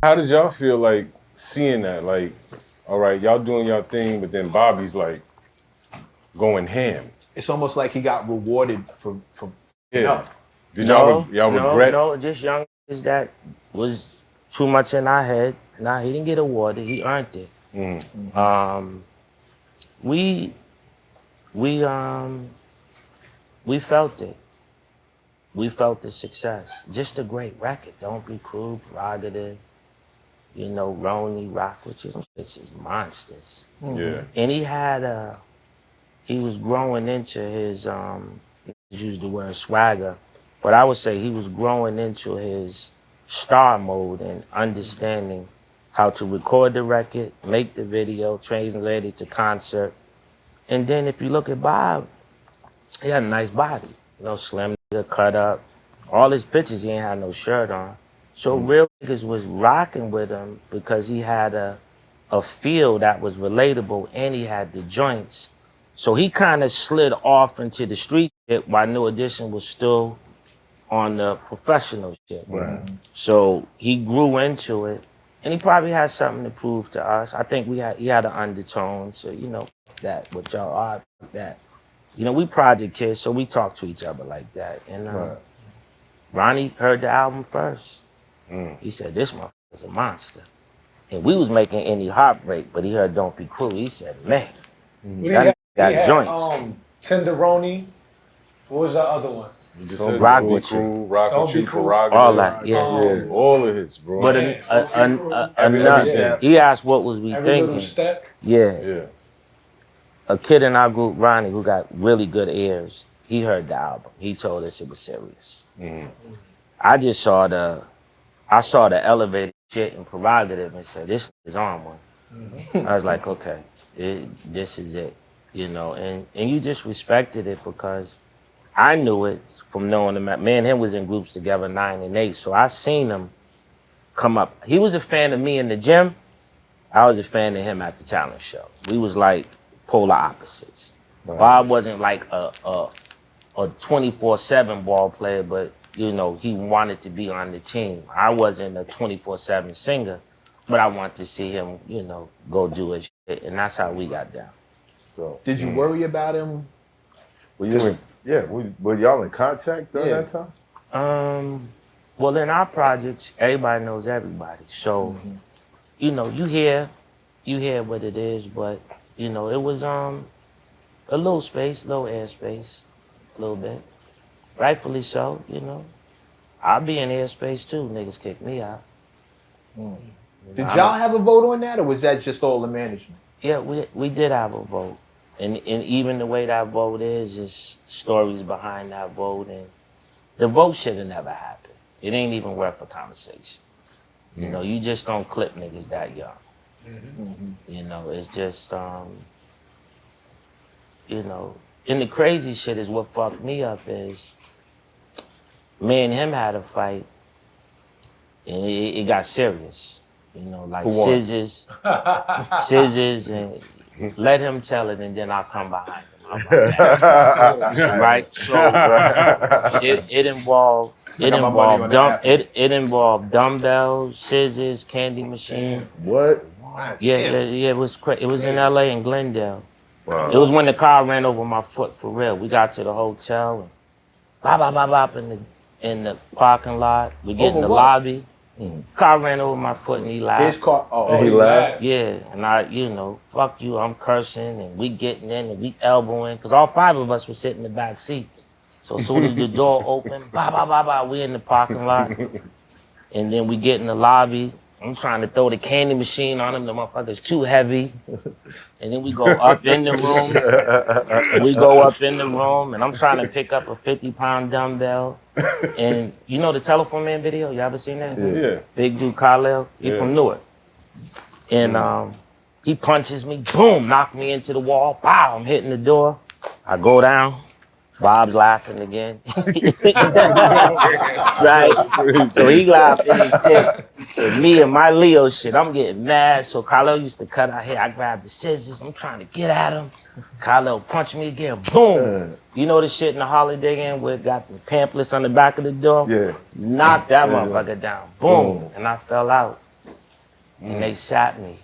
How did y'all feel like seeing that? Like, all right, y'all doing y'all thing, but then Bobby's like going ham. It's almost like he got rewarded for yeah. Did y'all regret? No, just young that was too much in our head. Nah, he didn't get awarded. He earned it. We felt it. We felt the success. Just a great record. Don't Be Cruel, Prerogative. You know, Ronnie, Rock with You. It's just monsters. Yeah. And he was growing into his, use the word swagger, but I would say he was growing into his star mode and understanding how to record the record, make the video, translate it to concert. And then if you look at Bob, he had a nice body. You know, slim nigga, cut up. All his pictures, he ain't had no shirt on. So real niggas was rocking with him because he had a feel that was relatable and he had the joints. So he kind of slid off into the street shit while New Edition was still on the professional shit. Right. So he grew into it and he probably had something to prove to us. I think he had an undertone, so you know, that what y'all are, that. You know, we project kids, so we talk to each other like that. And Ronnie heard the album first. He said, this motherfucker's a monster. And we was making Any Heartbreak, but he heard Don't Be Cruel. He said, man, that got joints. Tenderoni. What was the other one? You just Don't said rock Don't Be with you. Cruel, Rock Don't with Be You, Cruel. Prerogative. All that, yeah. All of his, bro. But Every he asked what was we Every thinking. Little Step. Yeah. A kid in our group, Ronnie, who got really good ears, he heard the album. He told us it was serious. I just saw the elevated shit in Prerogative and said, this is on one. I was like, okay, this is it, you know, and you just respected it because I knew it from knowing him. Me and him was in groups together, 9 and 8, so I seen him come up. He was a fan of me in the gym. I was a fan of him at the talent show. We was like polar opposites. Right. Bob wasn't like a 24/7 ball player, but you know, he wanted to be on the team. I wasn't a 24/7 singer, but I wanted to see him, you know, go do his shit, and that's how we got down. So, Did you worry about him? Were y'all in contact during that time? Well, in our projects, everybody knows everybody. So, you know, you hear what it is, but you know, it was a little space, little airspace, a little bit. Rightfully so, you know. I'll be in airspace too. Niggas kick me out. Did y'all have a vote on that, or was that just all the management? Yeah, we did have a vote. And even the way that vote is stories behind that vote. And the vote should have never happened. It ain't even worth a conversation. You know, you just don't clip niggas that young. You know, it's just, you know, and the crazy shit is what fucked me up is me and him had a fight and it got serious. You know, like scissors, and let him tell it and then I'll come behind him. I'm like, right? So it involved dumbbells, scissors, candy machine. What? Yeah, it was crazy. It was in LA in Glendale. Wow. It was when the car ran over my foot for real. We got to the hotel and bop in the parking lot. We get in the lobby. Car ran over my foot and he laughed. His car. He laughed. Yeah, and I, you know, fuck you. I'm cursing and we getting in and we elbowing because all 5 of us were sitting in the back seat. So as soon as the door opened, we in the parking lot, and then we get in the lobby. I'm trying to throw the candy machine on him. The motherfucker's too heavy. And then we go up in the room. And I'm trying to pick up a 50-pound dumbbell. And you know the Telephone Man video? You ever seen that? Yeah. Big dude Khalil. He from Newark. And he punches me. Boom, knock me into the wall. Pow, I'm hitting the door. I go down. Bob's laughing again. Right? So he laughing and shit. And me and my Leo shit, I'm getting mad. So Khalil used to cut our hair. I grabbed the scissors. I'm trying to get at him. Khalil punched me again. Boom. You know the shit in the Holiday Inn where it got the pamphlets on the back of the door? Yeah. Knocked that motherfucker down. Boom. And I fell out. and they sat me.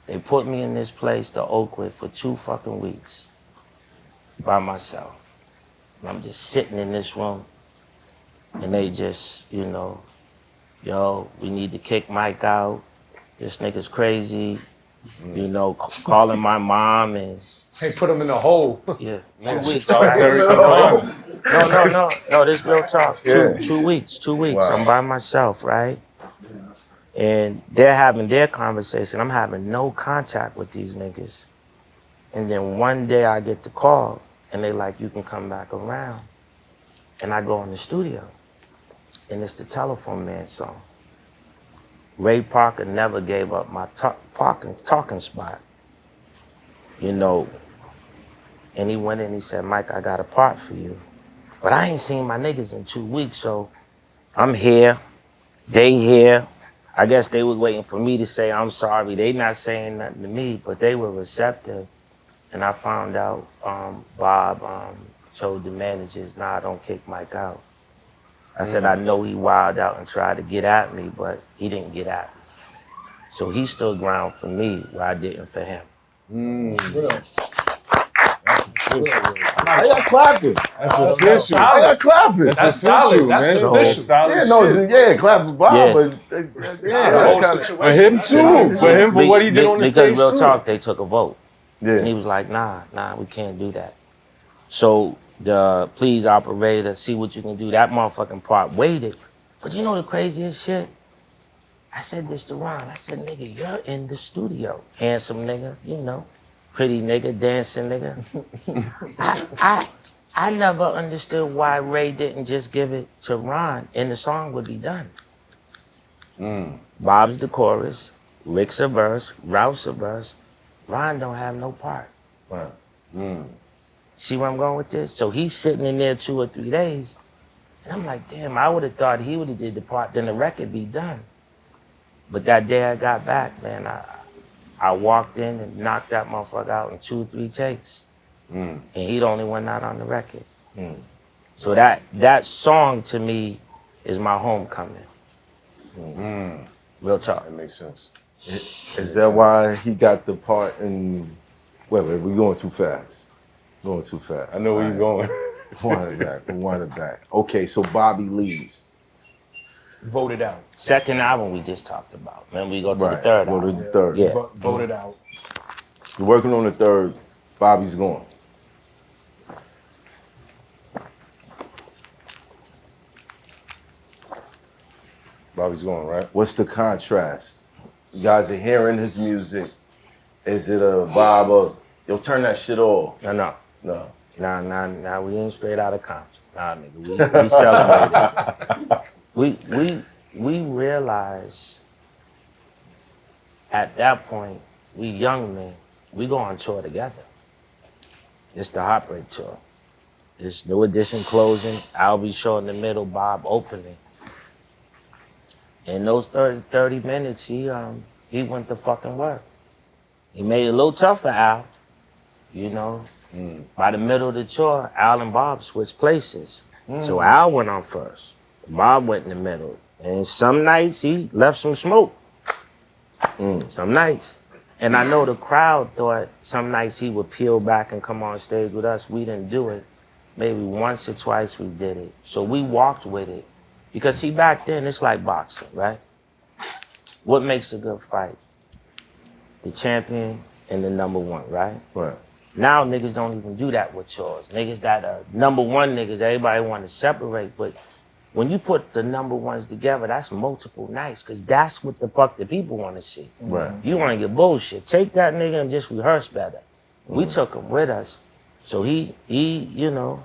They put me in this place, the Oakwood, for 2 fucking weeks by myself. And I'm just sitting in this room, and they just, you know, yo, we need to kick Mike out. This nigga's crazy. You know, calling my mom and. They put him in a hole. Yeah, 2 weeks. Right? No, this real talk. Yeah. 2 weeks. Wow. I'm by myself, right? And they're having their conversation. I'm having no contact with these niggas. And then one day I get the call, and they like, you can come back around. And I go in the studio, and it's the Telephone Man song. Ray Parker never gave up my talking spot, you know. And he went in and he said, Mike, I got a part for you. But I ain't seen my niggas in 2 weeks, so I'm here, they here. I guess they was waiting for me to say, I'm sorry. They not saying nothing to me, but they were receptive. And I found out Bob told the managers, nah, don't kick Mike out. I said, I know he wilded out and tried to get at me, but he didn't get at me. So he stood ground for me where I didn't for him. I got clapping. That's official. I got clapping. That's solid. That's So- official. Yeah, no, clap for Bob, Yeah. but that's kind of. For him too. For him, for what he did on the because stage real too. talk, they took a vote. And he Yeah. was like, nah, we can't do that. So the please operator, see what you can do. That motherfucking part waited. But you know the craziest shit? I said this to Ron. I said, nigga, you're in the studio. Handsome nigga, you know. Pretty nigga, dancing nigga. I never understood why Ray didn't just give it to Ron and the song would be done. Bob's the chorus, Rick's a verse, Ralph's a verse. Ron don't have no part. See where I'm going with this? So he's sitting in there 2 or 3 days, and I'm like, damn, I would have thought he would have did the part, then the record be done. But that day I got back, man, I walked in and knocked that motherfucker out in 2 or 3 takes. And he the only one not on the record. So that song to me is my homecoming. Real talk. That makes sense. Is that why he got the part in? Wait, we're going too fast. Going too fast. I know where you're going. Wind it back. Okay, so Bobby leaves. Voted out. Second album we just talked about. Then we go to the Right. third Go to album. the third. Yeah. Voted out. You're working on the third. Bobby's gone. Bobby's going, right? What's the contrast? You guys are hearing his music. Is it a vibe of, yo, turn that shit off? No. No. Nah, we ain't straight out of Compton. Nah, nigga, we celebrated. we realized at that point, we young men, we go on tour together. It's the Heartbreak Tour. It's New Edition closing, Albie Show in the middle, Bob opening. In those 30 minutes, he went to fucking work. He made it a little tough for Al, you know. By the middle of the tour, Al and Bob switched places. So Al went on first. Bob went in the middle. And some nights he left some smoke. Some nights. And I know the crowd thought some nights he would peel back and come on stage with us. We didn't do it. Maybe once or twice we did it. So we walked with it. Because see, back then it's like boxing, right? What makes a good fight? The champion and the number one, right? Right. Now niggas don't even do that with yours. Niggas that are number one niggas, everybody want to separate, but when you put the number ones together, that's multiple nights, because that's what the fuck the people want to see. Right. You want to get bullshit. Take that nigga and just rehearse better. We took him with us, so he, you know,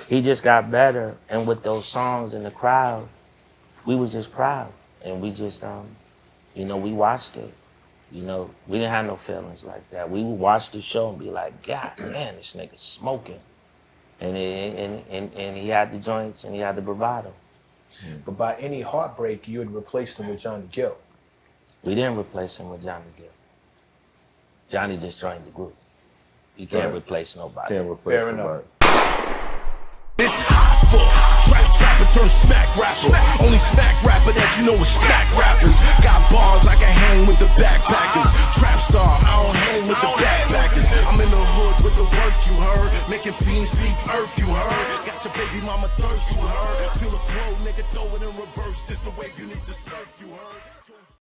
he just got better, and with those songs in the crowd, we was just proud, and we just, you know, we watched it. You know, we didn't have no feelings like that. We would watch the show and be like, God, man, this nigga's smoking. And he had the joints and he had the bravado. But by any heartbreak, you had replaced him with Johnny Gill. We didn't replace him with Johnny Gill. Johnny just joined the group. You can't replace nobody. Can't replace Fair somebody. enough. It's hot for trap turn smack rapper. Only smack rapper that you know is smack rappers. Got bars, I can hang with the backpackers. Trap star, I don't hang with the backpackers. I'm in the hood with the work, you heard. Making fiends leave earth, you heard. Got your baby mama thirst, you heard. Feel the flow, nigga, throw it in reverse. This the wave you need to surf, you heard.